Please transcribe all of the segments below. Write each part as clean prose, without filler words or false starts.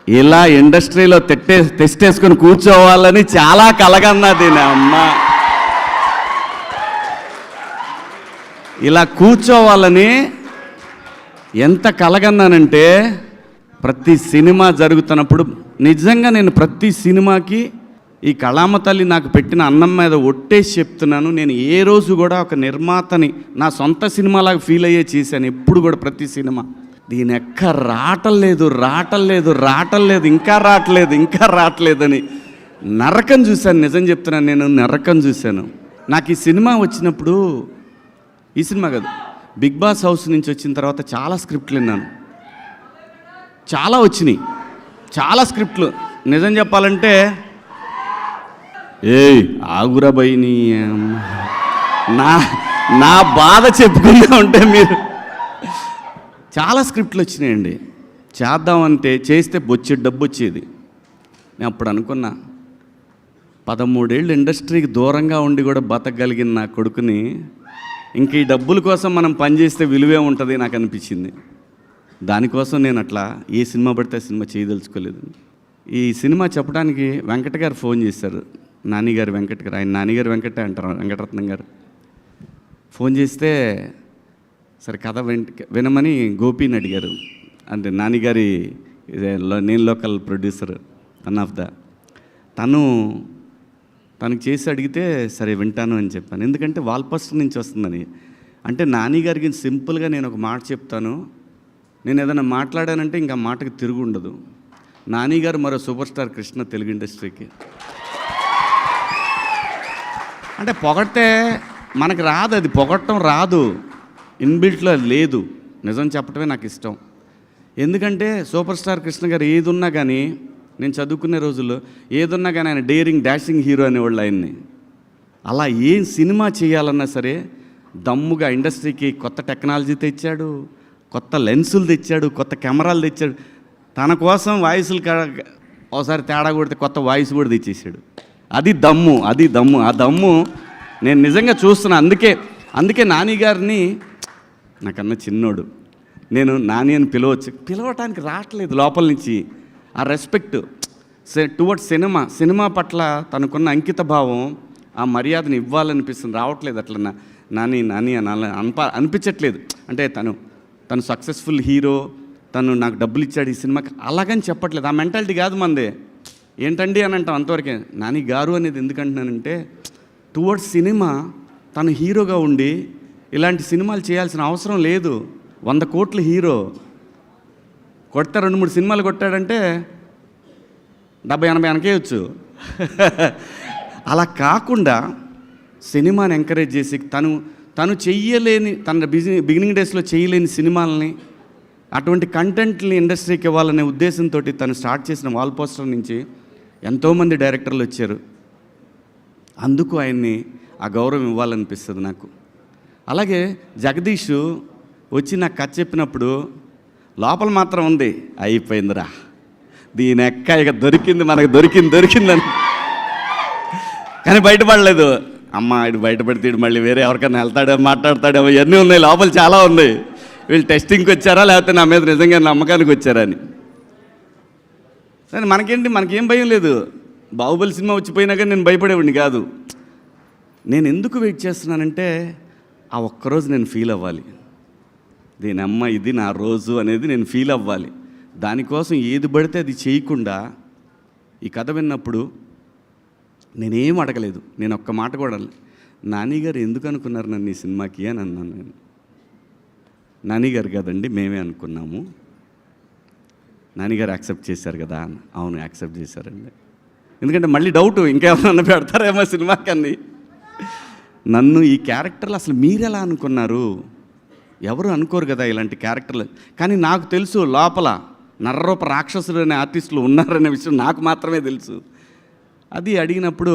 ఇలా ఇండస్ట్రీలో తెస్టేసుకొని కూర్చోవాలని చాలా కలగన్నది నా అమ్మ. ఇలా కూర్చోవాలని ఎంత కలగన్నానంటే, ప్రతి సినిమా జరుగుతున్నప్పుడు నిజంగా నేను ప్రతి సినిమాకి ఈ కళామ తల్లి నాకు పెట్టిన అన్నం మీద ఒట్టేసి చెప్తున్నాను, నేను ఏ రోజు కూడా ఒక నిర్మాతని నా సొంత సినిమాలాగా ఫీల్ అయ్యే చేశాను. ఎప్పుడు కూడా ప్రతి సినిమా దీని ఎక్క రావట్లేదు ఇంకా రావట్లేదని నరకం చూశాను. నిజం చెప్తున్నాను, నేను నరకం చూశాను. నాకు ఈ సినిమా వచ్చినప్పుడు, ఈ సినిమా కాదు, బిగ్ బాస్ హౌస్ నుంచి వచ్చిన తర్వాత చాలా స్క్రిప్ట్లు విన్నాను, చాలా వచ్చినాయి, చాలా స్క్రిప్ట్లు. నిజం చెప్పాలంటే ఆగురా బైని నా బాధ చెప్పుకుంటా ఉంటే మీరు చాలా స్క్రిప్ట్లు వచ్చినాయండి. చేద్దామంటే చేస్తే బొచ్చేది డబ్బు వచ్చేది. నేను అప్పుడు అనుకున్నా, 13 ఏళ్ళు ఇండస్ట్రీకి దూరంగా ఉండి కూడా బతకగలిగిన నా కొడుకుని ఇంక ఈ డబ్బుల కోసం మనం పనిచేస్తే విలువే ఉంటుంది నాకు అనిపించింది. దానికోసం నేను అట్లా ఏ సినిమా పడితే సినిమా చేయదలుచుకోలేదు. ఈ సినిమా చెప్పడానికి వెంకట గారు ఫోన్ చేశారు, నానిగారు వెంకట గారు. ఆయన నానిగారు వెంకటే అంటారు, వెంకటరత్నం గారు. ఫోన్ చేస్తే సరే కథ వినమని గోపిని అడిగారు. అంటే నానిగారి నేను local producer one of the. తనకు చేసి అడిగితే సరే వింటాను అని చెప్పాను. ఎందుకంటే వాల్పోస్టర్ నుంచి వస్తుందని. అంటే నానిగారికి సింపుల్గా నేను ఒక మాట చెప్తాను, నేను ఏదైనా మాట్లాడానంటే ఇంకా మాటకి తిరుగు ఉండదు. నానిగారు మరో సూపర్ స్టార్ కృష్ణ తెలుగు ఇండస్ట్రీకి. అంటే పొగడితే మనకు రాదు, అది పొగడటం రాదు, ఇన్బిల్ట్లో లేదు. నిజం చెప్పడమే నాకు ఇష్టం. ఎందుకంటే సూపర్ స్టార్ కృష్ణ గారు ఏది ఉన్నా కానీ, నేను చదువుకునే రోజుల్లో ఏదున్నా కానీ ఆయన డేరింగ్ డాషింగ్ హీరో అనేవాళ్ళు ఆయన్ని. అలా ఏం సినిమా చేయాలన్నా సరే దమ్ముగా ఇండస్ట్రీకి కొత్త టెక్నాలజీ తెచ్చాడు, కొత్త లెన్సులు తెచ్చాడు, కొత్త కెమెరాలు తెచ్చాడు. తన కోసం వాయిస్లు ఒకసారి తేడా కొడితే కొత్త వాయిస్ కూడా తెచ్చేసాడు. అది దమ్ము. ఆ దమ్ము నేను నిజంగా చూస్తున్నా. అందుకే నాని గారిని, నాకన్నా చిన్నోడు, నేను నాని అని పిలవటానికి రావట్లేదు లోపల నుంచి. ఆ రెస్పెక్ట్ టువర్డ్స్ సినిమా పట్ల తనకున్న అంకిత భావం, ఆ మర్యాదను ఇవ్వాలనిపిస్తుంది, రావట్లేదు. అట్లా నాని అని అనిపించట్లేదు. అంటే తను సక్సెస్ఫుల్ హీరో, తను నాకు డబ్బులు ఇచ్చాడు ఈ సినిమాకి, అలాగని చెప్పట్లేదు. ఆ మెంటాలిటీ కాదు మందే. ఏంటండి అని అంటాం అంతవరకే. నాని గారు అనేది ఎందుకంటున్నానంటే, టువర్డ్స్ సినిమా తను హీరోగా ఉండి ఇలాంటి సినిమాలు చేయాల్సిన అవసరం లేదు. 100 కోట్ల హీరో కొడితే 2-3 సినిమాలు కొట్టాడంటే 70-80 వెనకేయచ్చు. అలా కాకుండా సినిమాని ఎంకరేజ్ చేసి తను చెయ్యలేని, తన బిగినింగ్ డేస్లో చేయలేని సినిమాలని, అటువంటి కంటెంట్ని ఇండస్ట్రీకి ఇవ్వాలనే ఉద్దేశంతో తను స్టార్ట్ చేసిన వాల్పోస్టర్ నుంచి ఎంతోమంది డైరెక్టర్లు వచ్చారు. అందుకు ఆయన్ని ఆ గౌరవం ఇవ్వాలనిపిస్తుంది నాకు. అలాగే జగదీష్ వచ్చి నాకు కథ చెప్పినప్పుడు లోపల మాత్రం ఉంది, అయిపోయిందిరా దీని ఎక్క ఇక దొరికింది, మనకు దొరికిందని. కానీ బయటపడలేదు. అమ్మ ఇటు బయటపడితే మళ్ళీ వేరే ఎవరికైనా వెళ్తాడో మాట్లాడతాడేమో, ఇవన్నీ ఉన్నాయి లోపల, చాలా ఉన్నాయి. వీళ్ళు టెస్టింగ్కి వచ్చారా లేకపోతే నా మీద నిజంగా నమ్మకానికి వచ్చారా అని. సరే మనకేం భయం లేదు. బాహుబలి సినిమా వచ్చిపోయినా కానీ నేను భయపడేవాడిని కాదు. నేను ఎందుకు వెయిట్ చేస్తున్నానంటే, ఆ ఒక్కరోజు నేను ఫీల్ అవ్వాలి, దీని అమ్మ ఇది నా రోజు అనేది నేను ఫీల్ అవ్వాలి. దానికోసం ఏది పడితే అది చేయకుండా ఈ కథ విన్నప్పుడు నేనేం అడగలేదు. నేను ఒక్క మాట కూడా, నానిగారు ఎందుకు అనుకున్నారు నన్ను ఈ సినిమాకి అని అన్నాను. నేను నానిగారు కదండి మేమే అనుకున్నాము, నానిగారు యాక్సెప్ట్ చేశారు కదా. అవును యాక్సెప్ట్ చేశారండి. ఎందుకంటే మళ్ళీ డౌట్ ఇంకేమన్నా పెడతారేమో సినిమాకని. నన్ను ఈ క్యారెక్టర్లు అసలు మీరెలా అనుకున్నారు, ఎవరు అనుకోరు కదా ఇలాంటి క్యారెక్టర్లు. కానీ నాకు తెలుసు లోపల నర్రూప రాక్షసులు అనే ఆర్టిస్టులు ఉన్నారనే విషయం నాకు మాత్రమే తెలుసు. అది అడిగినప్పుడు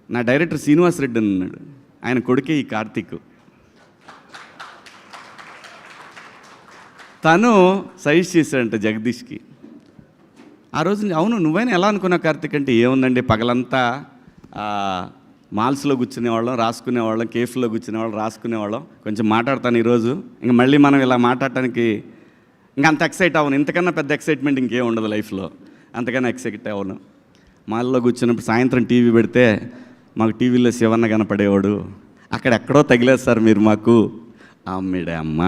నా డైరెక్టర్ శ్రీనివాస్ రెడ్డి అని ఉన్నాడు, ఆయన కొడుకే ఈ కార్తీక్. తను సజెస్ట్ చేశాడంట జగదీష్కి. ఆ రోజు అవును నువ్వైనా ఎలా అనుకున్నావు కార్తీక్ అంటే, ఏముందండి పగలంతా మాల్స్లో కూర్చునేవాళ్ళం, రాసుకునేవాళ్ళం, కేఫ్లో కూర్చునేవాళ్ళం, రాసుకునేవాళ్ళం, కొంచెం మాట్లాడతాను ఈరోజు, ఇంక మళ్ళీ మనం ఇలా మాట్లాడటానికి ఇంకా అంత ఎక్సైట్ అవ్వను. ఇంతకన్నా పెద్ద ఎక్సైట్మెంట్ ఇంకేం ఉండదు లైఫ్లో. అంతకన్నా ఎక్సైట్ అవ్వను. మాల్లో కూర్చున్నప్పుడు సాయంత్రం టీవీ పెడితే మాకు టీవీలో శివన్న కనపడేవాడు. అక్కడెక్కడో తగిలేదు సార్ మీరు మాకు. అమ్మిడే అమ్మ,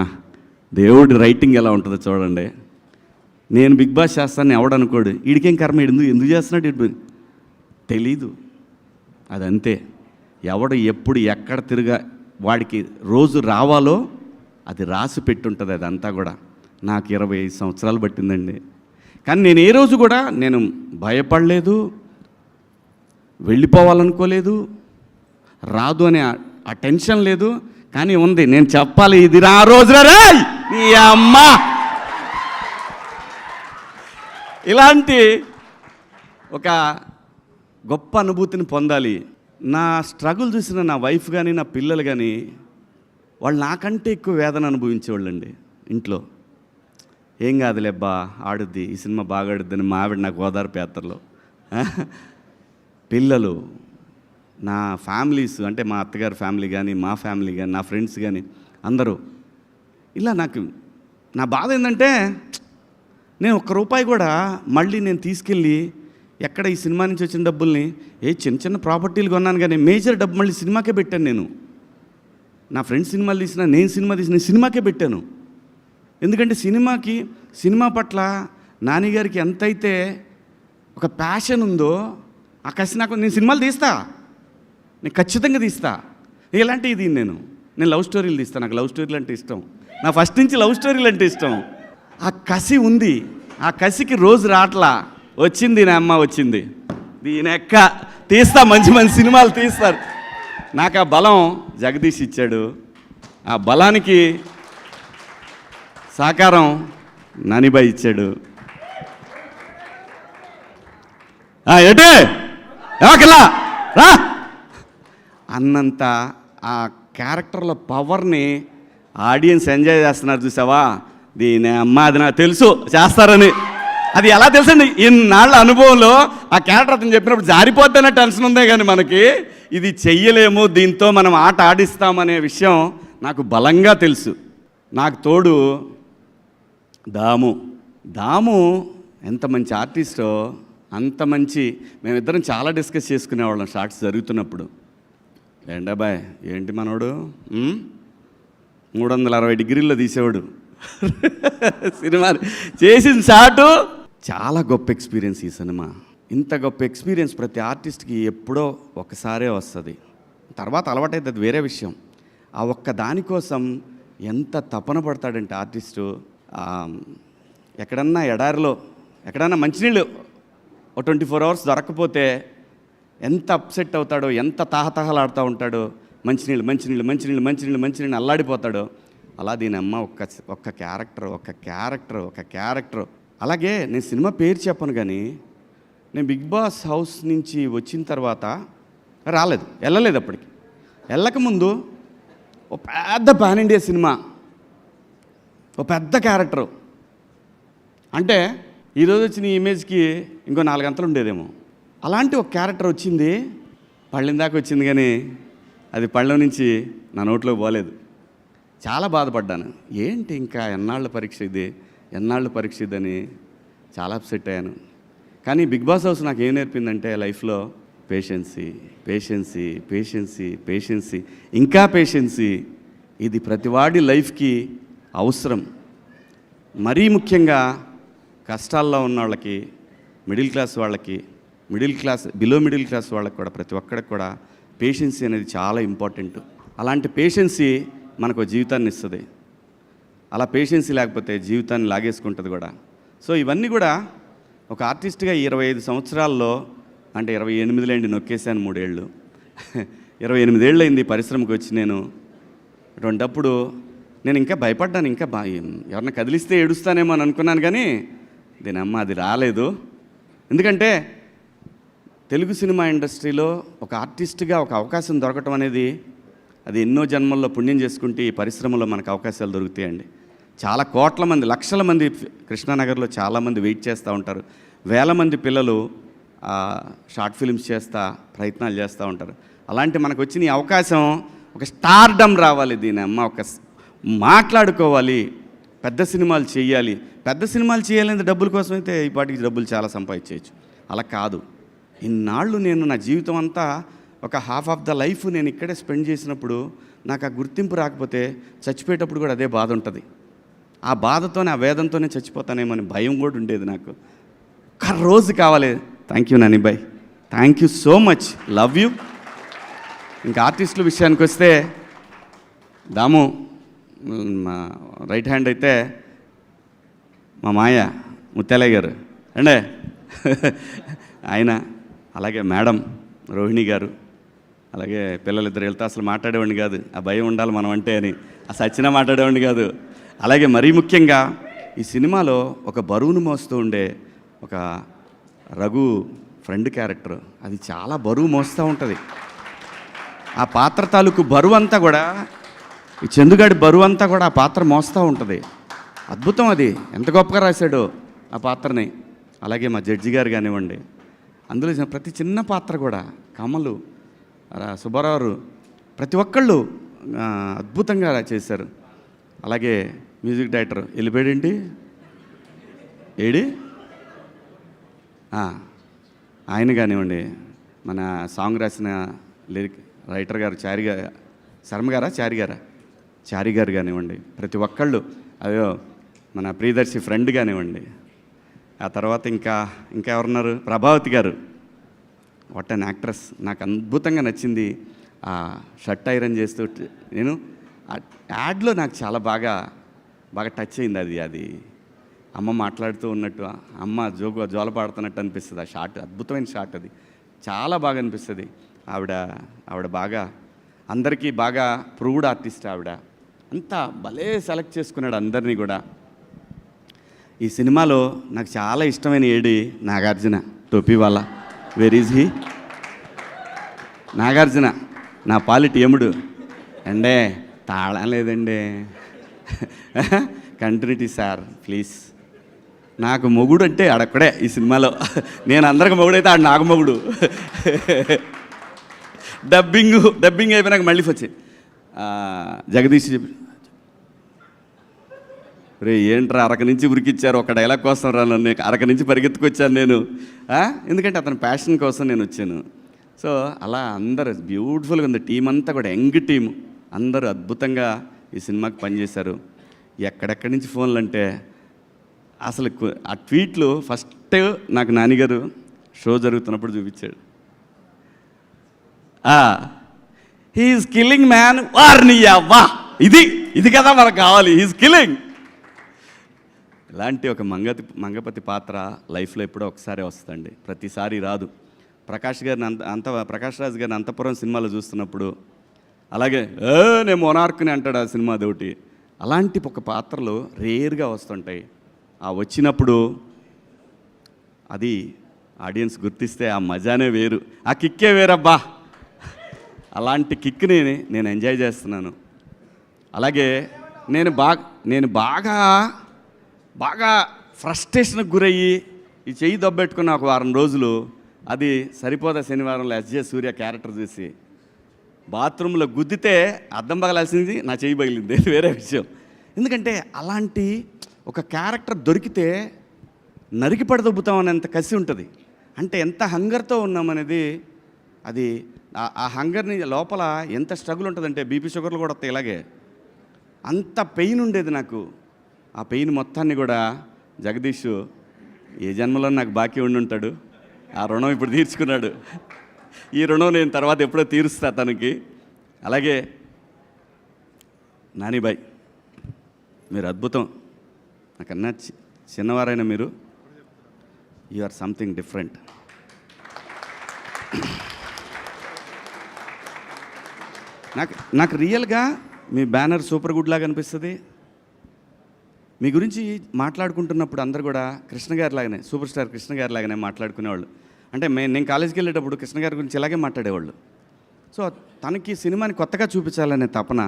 దేవుడి రైటింగ్ ఎలా ఉంటుందో చూడండి. నేను బిగ్ బాస్ చేస్తానని ఎవడనుకోడు. వీడికేం కర్మ, ఎందుకు చేస్తున్నాడు ఇటు తెలీదు. అదంతే. ఎవడు ఎప్పుడు ఎక్కడ తిరిగా వాడికి రోజు రావాలో అది రాసి పెట్టుంటుంది. అదంతా కూడా నాకు 25 సంవత్సరాలు పట్టిందండి. కానీ నేను ఏ రోజు కూడా నేను భయపడలేదు, వెళ్ళిపోవాలనుకోలేదు, రాదు అనే ఆ టెన్షన్ లేదు. కానీ ఉంది, నేను చెప్పాలి, ఇది నా రోజున రాయ్ నీ అమ్మ. ఇలాంటి ఒక గొప్ప అనుభూతిని పొందాలి. నా స్ట్రగుల్ చూసిన నా వైఫ్ కానీ నా పిల్లలు కానీ వాళ్ళు నాకంటే ఎక్కువ వేదన అనుభవించేవాళ్ళండి. ఇంట్లో ఏం కాదులేబ్బా, ఆడుద్ది, ఈ సినిమా బాగా ఆడుద్దని మా ఆవిడ నాకు ఓదార్పు యాత్రలో. పిల్లలు, నా ఫ్యామిలీస్, అంటే మా అత్తగారి ఫ్యామిలీ కానీ మా ఫ్యామిలీ కానీ నా ఫ్రెండ్స్ కానీ అందరూ ఇలా. నాకు నా బాధ ఏంటంటే నేను ₹1 కూడా మళ్ళీ నేను తీసుకెళ్ళి ఎక్కడ ఈ సినిమా నుంచి వచ్చిన డబ్బుల్ని చిన్న చిన్న ప్రాపర్టీలు కొన్నాను, కానీ మేజర్ డబ్బు మళ్ళీ సినిమాకే పెట్టాను. నేను నా ఫ్రెండ్స్ సినిమాలు తీసినా, నేను సినిమా తీసిన సినిమాకే పెట్టాను. ఎందుకంటే సినిమా పట్ల నాన్నగారికి ఎంతైతే ఒక ప్యాషన్ ఉందో ఆ కసి నాకు. నేను సినిమాలు తీస్తా, నేను ఖచ్చితంగా తీస్తా. ఇలాంటి ఇది నేను లవ్ స్టోరీలు తీస్తాను. నాకు లవ్ స్టోరీలు అంటే ఇష్టం. నా ఫస్ట్ నుంచి లవ్ స్టోరీలు అంటే ఇష్టం. ఆ కసి ఉంది. ఆ కసికి రోజు రాట్లా. వచ్చింది నా అమ్మ, వచ్చింది దీని ఎక్క తీస్తా, మంచి మంచి సినిమాలు తీస్తారు. నాకు ఆ బలం జగదీష్ ఇచ్చాడు. ఆ బలానికి సహకారం నానిబాయి ఇచ్చాడు. ఎటే రా అన్నంత ఆ క్యారెక్టర్ల పవర్ని ఆడియన్స్ ఎంజాయ్ చేస్తున్నారు. చూసావా, దీని అమ్మ అది నాకు తెలుసు చేస్తారని. అది ఎలా తెలుసండి, ఇన్నాళ్ళ అనుభవంలో ఆ క్యారెక్టర్ అతను చెప్పినప్పుడు జారిపోద్దనే టెన్షన్ ఉందే కానీ మనకి ఇది చెయ్యలేము, దీంతో మనం ఆట ఆడిస్తామనే విషయం నాకు బలంగా తెలుసు. నాకు తోడు దాము ఎంత మంచి ఆర్టిస్టో, అంత మంచి. మేమిద్దరం చాలా డిస్కస్ చేసుకునేవాళ్ళం షార్ట్స్ జరుగుతున్నప్పుడు. ఏంటబ్బాయ్ ఏంటి మనోడు 360 డిగ్రీల్లో తీసేవాడు సినిమా చేసిన షాటు. చాలా గొప్ప ఎక్స్పీరియన్స్ ఈ సినిమా. ఇంత గొప్ప ఎక్స్పీరియన్స్ ప్రతి ఆర్టిస్ట్కి ఎప్పుడో ఒకసారే వస్తుంది. తర్వాత అలవాటైతే అది వేరే విషయం. ఆ ఒక్క దానికోసం ఎంత తపన పడతాడంటే ఆర్టిస్టు. ఎక్కడన్నా ఎడారిలో ఎక్కడన్నా మంచినీళ్ళు 24 అవర్స్ దొరకకపోతే ఎంత అప్సెట్ అవుతాడో, ఎంత తాహతహలాడుతూ ఉంటాడో. మంచినీళ్ళు అల్లాడిపోతాడో. అలా దీని అమ్మ ఒక్క క్యారెక్టర్. అలాగే నేను సినిమా పేరు చెప్పను, కానీ నేను బిగ్ బాస్ హౌస్ నుంచి వచ్చిన తర్వాత వెళ్ళలేదు. అప్పటికి వెళ్ళకముందు ఓ పెద్ద పాన్ ఇండియా సినిమా, ఓ పెద్ద క్యారెక్టరు. అంటే ఈరోజు వచ్చిన ఈ ఇమేజ్కి ఇంకో 4 గంటలు ఉండేదేమో. అలాంటి ఒక క్యారెక్టర్ వచ్చింది. పళ్ళెం దాకా వచ్చింది, కానీ అది పళ్ళెం నుంచి నా నోట్లో పోలేదు. చాలా బాధపడ్డాను. ఏంటి ఇంకా ఎన్నాళ్ళ పరీక్ష ఇదని చాలా అప్సెట్ అయ్యాను. కానీ బిగ్ బాస్ హౌస్ నాకు ఏం నేర్పిందంటే లైఫ్లో పేషెన్సీ, ఇంకా పేషెన్సీ. ఇది ప్రతివాడి లైఫ్కి అవసరం. మరీ ముఖ్యంగా కష్టాల్లో ఉన్న వాళ్ళకి, బిలో మిడిల్ క్లాస్ వాళ్ళకి కూడా, ప్రతి ఒక్కడికి కూడా పేషెన్సీ అనేది చాలా ఇంపార్టెంట్. అలాంటి పేషెన్సీ మనకు జీవితాన్ని ఇస్తుంది. అలా పేషెన్సీ లేకపోతే జీవితాన్ని లాగేసుకుంటుంది కూడా. సో ఇవన్నీ కూడా ఒక ఆర్టిస్ట్గా 25 సంవత్సరాల్లో, అంటే 28 నొక్కేశాను 3 ఏళ్ళు 28 ఏళ్ళు అయింది పరిశ్రమకు వచ్చి. నేను అటువంటప్పుడు నేను ఇంకా భయపడ్డాను. ఇంకా ఎవరన్నా కదిలిస్తే ఏడుస్తానేమో అని అనుకున్నాను, కానీ దీనమ్మ అది రాలేదు. ఎందుకంటే తెలుగు సినిమా ఇండస్ట్రీలో ఒక ఆర్టిస్ట్గా ఒక అవకాశం దొరకటం అనేది అది ఎన్నో జన్మల్లో పుణ్యం చేసుకుంటే ఈ పరిశ్రమలో మనకు అవకాశాలు దొరుకుతాయండి. చాలా కోట్ల మంది, లక్షల మంది కృష్ణానగర్లో చాలామంది వెయిట్ చేస్తూ ఉంటారు. వేల మంది పిల్లలు షార్ట్ ఫిల్మ్స్ ప్రయత్నాలు చేస్తూ ఉంటారు. అలాంటి మనకు వచ్చిన ఈ అవకాశం, ఒక స్టార్డమ్ రావాలి. దీని అమ్మ ఒక మాట్లాడుకోవాలి, పెద్ద సినిమాలు చేయాలి. పెద్ద సినిమాలు చేయాలంటే డబ్బుల కోసం అయితే ఈ పాటికి డబ్బులు చాలా సంపాదించవచ్చు. అలా కాదు. ఇన్నాళ్ళు నేను నా జీవితం అంతా ఒక హాఫ్ ఆఫ్ ద లైఫ్ నేను ఇక్కడే స్పెండ్ చేసినప్పుడు నాకు ఆ గుర్తింపు రాకపోతే చచ్చిపోయేటప్పుడు కూడా అదే బాధ ఉంటుంది. ఆ బాధతోనే, ఆ వేదంతోనే చచ్చిపోతానేమని భయం కూడా ఉండేది నాకు. ఒక్క రోజు కావాలి. Thank you Nani boy, thank you so much, love you. ఇంకా ఆర్టిస్టుల విషయానికి వస్తే దాము మా రైట్ హ్యాండ్ అయితే మా మాయ ముత్యాలయ్య గారు అండే ఆయన, అలాగే మేడం రోహిణి గారు, అలాగే పిల్లలిద్దరు వెళ్తే అసలు మాట్లాడేవాడిని కాదు, ఆ భయం ఉండాలి మనం అంటే అని, అసలు వచ్చినా మాట్లాడేవాడిని కాదు. అలాగే మరీ ముఖ్యంగా ఈ సినిమాలో ఒక బరువును మోస్తూ ఉండే ఒక రఘు ఫ్రెండ్ క్యారెక్టర్, అది చాలా బరువు మోస్తూ ఉంటుంది. ఆ పాత్ర తాలూకు బరువు అంతా కూడా, ఈ చందుగాడి బరువు అంతా కూడా ఆ పాత్ర మోస్తూ ఉంటుంది. అద్భుతం, అది ఎంత గొప్పగా రాశాడో ఆ పాత్రని. అలాగే మా జడ్జి గారు కానివ్వండి, అందులో ప్రతి చిన్న పాత్ర కూడా, కమలు, సుబ్బారావు, ప్రతి ఒక్కళ్ళు అద్భుతంగా చేశారు. అలాగే మ్యూజిక్ డైరెక్టర్ వెళ్ళిపోయాడేంటి ఏడి ఆయన కానివ్వండి, మన సాంగ్ రాసిన లిరిక్ రైటర్ గారు చారి గారు కానివ్వండి, ప్రతి ఒక్కళ్ళు, అయ్యో మన ప్రియదర్శి ఫ్రెండ్ కానివ్వండి, ఆ తర్వాత ఇంకా ఎవరున్నారు, ప్రభావతి గారు, వాట్ అన్ యాక్ట్రెస్. నాకు అద్భుతంగా నచ్చింది ఆ షర్ట్ ఐరన్ చేస్తూ. నేను యాడ్లో నాకు చాలా బాగా టచ్ అయింది. అది అమ్మ మాట్లాడుతూ ఉన్నట్టు, అమ్మ జోల పాడుతున్నట్టు అనిపిస్తుంది. ఆ షాట్ అద్భుతమైన షాట్, అది చాలా బాగా అనిపిస్తుంది. ఆవిడ బాగా అందరికీ బాగా ప్రూవ్డ్ ఆర్టిస్ట్. ఆవిడ అంతా భలే సెలెక్ట్ చేసుకున్నాడు అందరినీ కూడా. ఈ సినిమాలో నాకు చాలా ఇష్టమైన ఏడి నాగార్జున, టోపీ వాళ్ళ. Where is he? నాగార్జున నా పాలిటి యముడు అండే, తాళం లేదండి, కంటిన్యూటీ సార్ ప్లీజ్. నాకు మొగుడు అంటే ఆడక్కడే ఈ సినిమాలో. నేను అందరికి మొగుడు అయితే ఆడు నాకు మొగుడు. డబ్బింగ్ అయిపోయినాక మళ్ళీ వచ్చి జగదీష్ చెప్పి, రే ఏంట్రా అరక నుంచి ఉరికిచ్చారు, ఒక డైలాగ్ కోసం రా నన్ను, అరక నుంచి పరిగెత్తుకొచ్చాను నేను, ఎందుకంటే అతని ప్యాషన్ కోసం నేను వచ్చాను. సో అలా అందరూ బ్యూటిఫుల్గా ఉంది. టీం అంతా కూడా యంగ్ టీం, అందరూ అద్భుతంగా ఈ సినిమాకి పనిచేశారు. ఎక్కడెక్కడి నుంచి ఫోన్లు అంటే అసలు ఆ ట్వీట్లు ఫస్ట్ నాకు నానిగారు షో జరుగుతున్నప్పుడు చూపించాడు. హీఈస్ కిల్లింగ్ మ్యాన్, వార్నియా వా, ఇది కదా మనకు కావాలి, హీఈస్ కిల్లింగ్. ఇలాంటి ఒక మంగపతి పాత్ర లైఫ్లో ఎప్పుడో ఒకసారి వస్తుందండి, ప్రతిసారి రాదు. ప్రకాష్ రాజ్ గారిని అంతపురం సినిమాలో చూస్తున్నప్పుడు, అలాగే నేను మొనార్క్ని అంటాడు ఆ సినిమా అదొకటి. అలాంటి ఒక పాత్రలు రేర్గా వస్తుంటాయి. ఆ వచ్చినప్పుడు అది ఆడియన్స్ గుర్తిస్తే ఆ మజానే వేరు, ఆ కిక్కే వేరబ్బా. అలాంటి కిక్ని నేను ఎంజాయ్ చేస్తున్నాను. అలాగే నేను బాగా ఫ్రస్ట్రేషన్కి గురయ్యి ఈ చెయ్యి దొబ్బెట్టుకున్న ఒక వారం రోజులు, అది సరిపోదా శనివారంలో ఎస్జే సూర్య క్యారెక్టర్ చూసి బాత్రూంలో గుద్దితే అద్దం పగలాల్సింది నా చెయ్యి పగిలింది, వేరే విషయం. ఎందుకంటే అలాంటి ఒక క్యారెక్టర్ దొరికితే నరికి పడదొబ్బుతామనేంత కసి ఉంటుంది. అంటే ఎంత హంగర్తో ఉన్నామనేది, అది ఆ హంగర్ని లోపల ఎంత స్ట్రగుల్ ఉంటుందంటే బీపీ షుగర్లు కూడా వస్తాయి. ఇలాగే అంత పెయిన్ ఉండేది నాకు. ఆ పెయిన్ మొత్తాన్ని కూడా జగదీష్ ఏ జన్మలో నాకు బాకీ ఉండి ఉంటాడు, ఆ రుణం ఇప్పుడు తీర్చుకున్నాడు. ఈ రుణం నేను తర్వాత ఎప్పుడో తీరుస్తా తనకి. అలాగే నానిబాయ్, మీరు అద్భుతం. నాకన్నా చిన్నవారైనా మీరు, యు ఆర్ సంథింగ్ డిఫరెంట్. నాకు రియల్గా మీ బ్యానర్ సూపర్ గుడ్ లాగా అనిపిస్తుంది. మీ గురించి మాట్లాడుకుంటున్నప్పుడు అందరు కూడా కృష్ణ గారి లాగానే, సూపర్ స్టార్ కృష్ణ గారి లాగానే మాట్లాడుకునేవాళ్ళు. అంటే నేను కాలేజీకి వెళ్ళేటప్పుడు కృష్ణ గారి గురించి ఇలాగే మాట్లాడేవాళ్ళు. సో తనకి సినిమాని కొత్తగా చూపించాలనే తపన,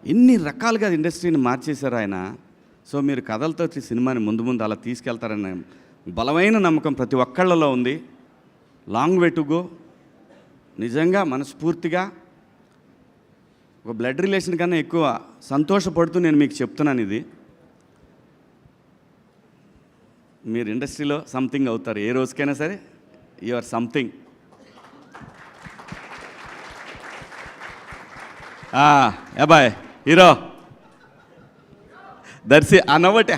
ఎన్ని రకాలుగా ఇండస్ట్రీని మార్చేశారు ఆయన. సో మీరు కథలతో సినిమాని ముందు అలా తీసుకెళ్తారనే బలమైన నమ్మకం ప్రతి ఒక్కళ్ళలో ఉంది. Long way to go. నిజంగా మనస్ఫూర్తిగా ఒక బ్లడ్ రిలేషన్ కన్నా ఎక్కువ సంతోషపడుతూ నేను మీకు చెప్తున్నాను. ఇది మీరు ఇండస్ట్రీలో సంథింగ్ అవుతారు, ఏ రోజుకైనా సరే యు ఆర్ సంథింగ్. అబ్బాయ్ హీరో దర్శి అన్నవటే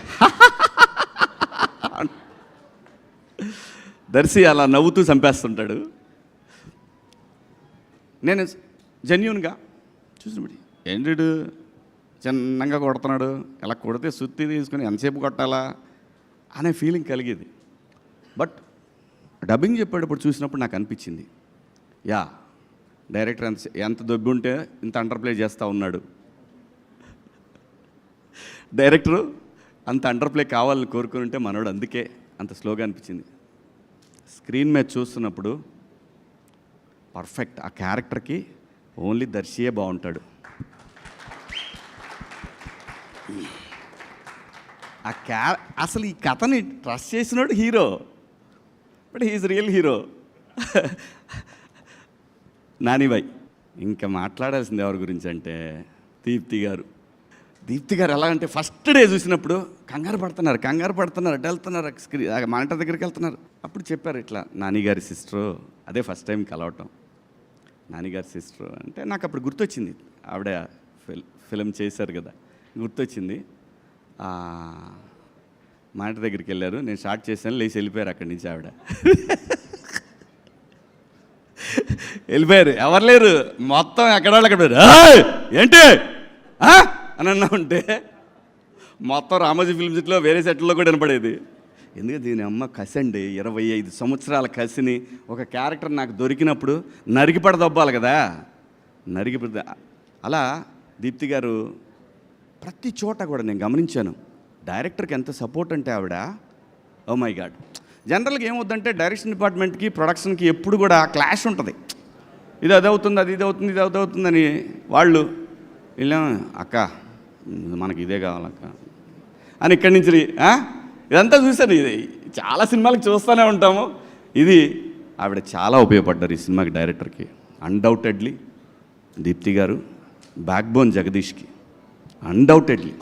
దర్శి అలా నవ్వుతూ చంపేస్తుంటాడు. నేను జెన్యూన్గా చూసినప్పుడు ఏంటి చిన్నగా కొడుతున్నాడు, ఇలా కొడితే సుత్తి తీసుకుని ఎంతసేపు కొట్టాలా అనే ఫీలింగ్ కలిగేది. బట్ డబ్బింగ్ చెప్పేటప్పుడు చూసినప్పుడు నాకు అనిపించింది, యా డైరెక్టర్ ఎంత దొబ్బి ఉంటే ఇంత అండర్ ప్లే చేస్తూ ఉన్నాడు, డైరెక్టరు అంత అండర్ ప్లే కావాలని కోరుకుని ఉంటే మనోడు అందుకే అంత స్లోగా అనిపించింది. స్క్రీన్ మీద చూస్తున్నప్పుడు పర్ఫెక్ట్ ఆ క్యారెక్టర్కి ఓన్లీ దర్శియే బాగుంటాడు. అసలు ఈ కథని ట్రస్ట్ చేసినాడు hero, but he is real hero. Nanibai ఇంకా మాట్లాడాల్సింది ఎవరి గురించి అంటే దీప్తి గారు. దీప్తి గారు ఎలా అంటే ఫస్ట్ డే చూసినప్పుడు కంగారు పడుతున్నారు అటు వెళ్తున్నారు, మానిటర్ దగ్గరికి వెళ్తున్నారు. అప్పుడు చెప్పారు ఇట్లా నానిగారి సిస్టరు, అదే ఫస్ట్ టైం కలవటం. నానిగారి సిస్టరు అంటే నాకు అప్పుడు గుర్తొచ్చింది, ఆవిడ ఫిలిం చేశారు కదా, గుర్తొచ్చింది. మానిటర్ దగ్గరికి వెళ్ళారు, నేను స్టార్ట్ చేశాను, లేచి వెళ్ళిపోయారు అక్కడి నుంచి ఆవిడ. వెళ్ళిపోయారు, ఎవరు లేరు, మొత్తం ఎక్కడాళ్ళు అక్కడ ఏంటి అని అన్నా ఉంటే మొత్తం రామోజీ ఫిల్మ్ సిటీలో వేరే సెట్లో కూడా వినపడేది. ఎందుకంటే దీని అమ్మ కసి అండి, 25 సంవత్సరాల కసిని ఒక క్యారెక్టర్ నాకు దొరికినప్పుడు నరికిపడ దొబ్బాలి కదా, నరికిపడ. అలా దీప్తి గారు ప్రతి చోట కూడా నేను గమనించాను, డైరెక్టర్కి ఎంత సపోర్ట్ అంటే ఆవిడ, ఓ మై గాడ్. జనరల్గా ఏమవుతుందంటే డైరెక్షన్ డిపార్ట్మెంట్కి ప్రొడక్షన్కి ఎప్పుడు కూడా క్లాష్ ఉంటుంది, ఇది అది అవుతుంది, ఇది అవుతుందని. వాళ్ళు వెళ్ళాం అక్క మనకి ఇదే కావాలక్క అని ఇక్కడి నుంచి ఇదంతా చూశాను. ఇది చాలా సినిమాలకు చూస్తూనే ఉంటాము. ఇది ఆవిడ చాలా ఉపయోగపడ్డారు ఈ సినిమాకి, డైరెక్టర్కి అన్డౌటెడ్లీ. దీప్తి గారు బ్యాక్ బోన్ జగదీష్కి అన్డౌటెడ్లీ.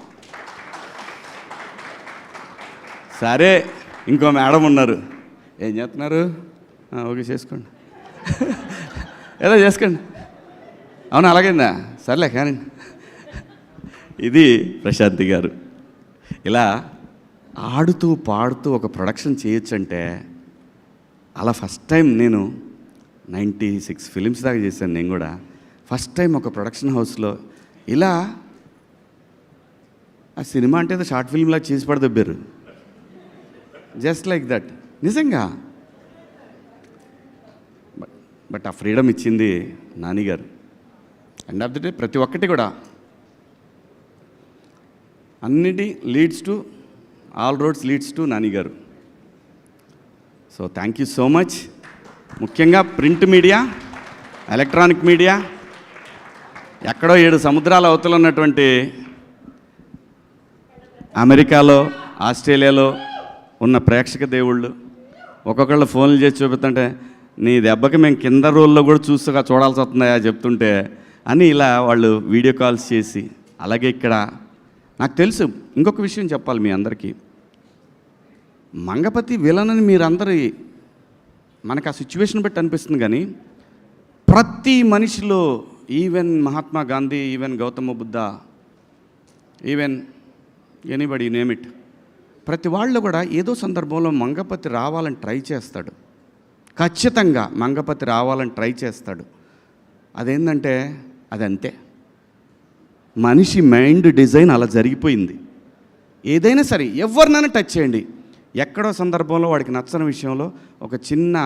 సరే ఇంకో మేడం ఉన్నారు, ఏం చేస్తున్నారు, ఓకే చేసుకోండి, ఏదో చేసుకోండి, అవును అలాగైందా, సర్లే కానీ. ఇది ప్రశాంతి గారు. ఇలా ఆడుతూ పాడుతూ ఒక ప్రొడక్షన్ చేయొచ్చంటే, అలా ఫస్ట్ టైం నేను 96 ఫిలిమ్స్ దాకా చేశాను నేను కూడా. ఫస్ట్ టైం ఒక ప్రొడక్షన్ హౌస్లో ఇలా ఆ సినిమా అంటే ఏదో షార్ట్ ఫిల్మ్లా చేసి పడదొబ్బారు, జస్ట్ లైక్ దట్. నిజంగా బట్ ఆ ఫ్రీడమ్ ఇచ్చింది నానిగారు. ఎండ్ ఆఫ్ ది డే ప్రతి ఒక్కటి కూడా అన్నిటి leads to all roads leads to నానిగారు. So thank you so much. ముఖ్యంగా ప్రింట్ మీడియా, ఎలక్ట్రానిక్ మీడియా, ఎక్కడో 7 సముద్రాల అవతల ఉన్నటువంటి అమెరికాలో, ఆస్ట్రేలియాలో ఉన్న ప్రేక్షక దేవుళ్ళు ఒక్కొక్కళ్ళు ఫోన్లు చేసి చూపిస్తుంటే, నీ దెబ్బకి మేము కింద రోల్లో కూడా చూడాల్సి వస్తుందా చెప్తుంటే అని ఇలా వాళ్ళు వీడియో కాల్స్ చేసి. అలాగే ఇక్కడ నాకు తెలుసు ఇంకొక విషయం చెప్పాలి మీ అందరికీ, మంగపతి విలనని మీరందరూ మనకు ఆ సిచ్యువేషన్ బట్టి అనిపిస్తుంది, కానీ ప్రతి మనిషిలో, even Mahatma Gandhi, even Gautama Buddha, even anybody name it, ప్రతి వాళ్ళు కూడా ఏదో సందర్భంలో మంగపతి రావాలని ట్రై చేస్తాడు, ఖచ్చితంగా మంగపతి రావాలని ట్రై చేస్తాడు. అదేంటంటే అదంతే, మనిషి మైండ్ డిజైన్ అలా జరిగిపోయింది. ఏదైనా సరే ఎవరినైనా టచ్ చేయండి, ఎక్కడో సందర్భంలో వాడికి నచ్చని విషయంలో ఒక చిన్న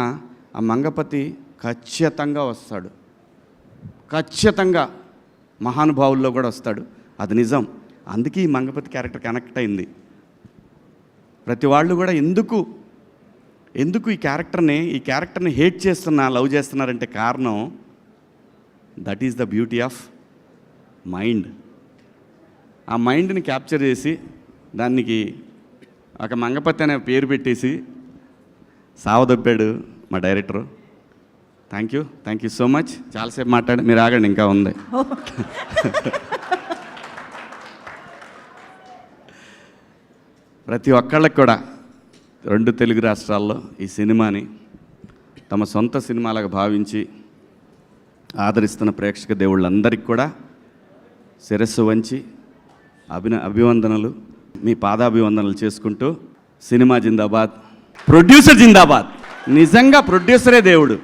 ఆ మంగపతి ఖచ్చితంగా వస్తాడు, ఖచ్చితంగా మహానుభావుల్లో కూడా వస్తాడు, అది నిజం. అందుకే ఈ మంగపతి క్యారెక్టర్ కనెక్ట్ అయింది. ప్రతి వాళ్ళు కూడా ఎందుకు ఈ క్యారెక్టర్ని హేట్ లవ్ చేస్తున్నారంటే కారణం, that is the beauty of mind. ఆ మైండ్ని క్యాప్చర్ చేసి దానికి ఒక మంగపతి అనే పేరు పెట్టేసి సావదొప్పాడు మా director. Thank you so much. చాలాసేపు మాట్లాడి, మీరు ఆగండి, ఇంకా ఉంది. ప్రతి ఒక్కళ్ళకి కూడా 2 తెలుగు రాష్ట్రాల్లో ఈ సినిమాని తమ సొంత సినిమాలాగా భావించి ఆదరిస్తున్న ప్రేక్షక దేవుళ్ళందరికీ కూడా శిరస్సు వంచి అభివందనలు, మీ పాదాభివందనలు చేసుకుంటూ సినిమా జిందాబాద్, ప్రొడ్యూసర్ జిందాబాద్. నిజంగా ప్రొడ్యూసరే దేవుడు,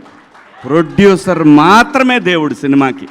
ప్రొడ్యూసర్ మాత్రమే దేవుడు సినిమాకి.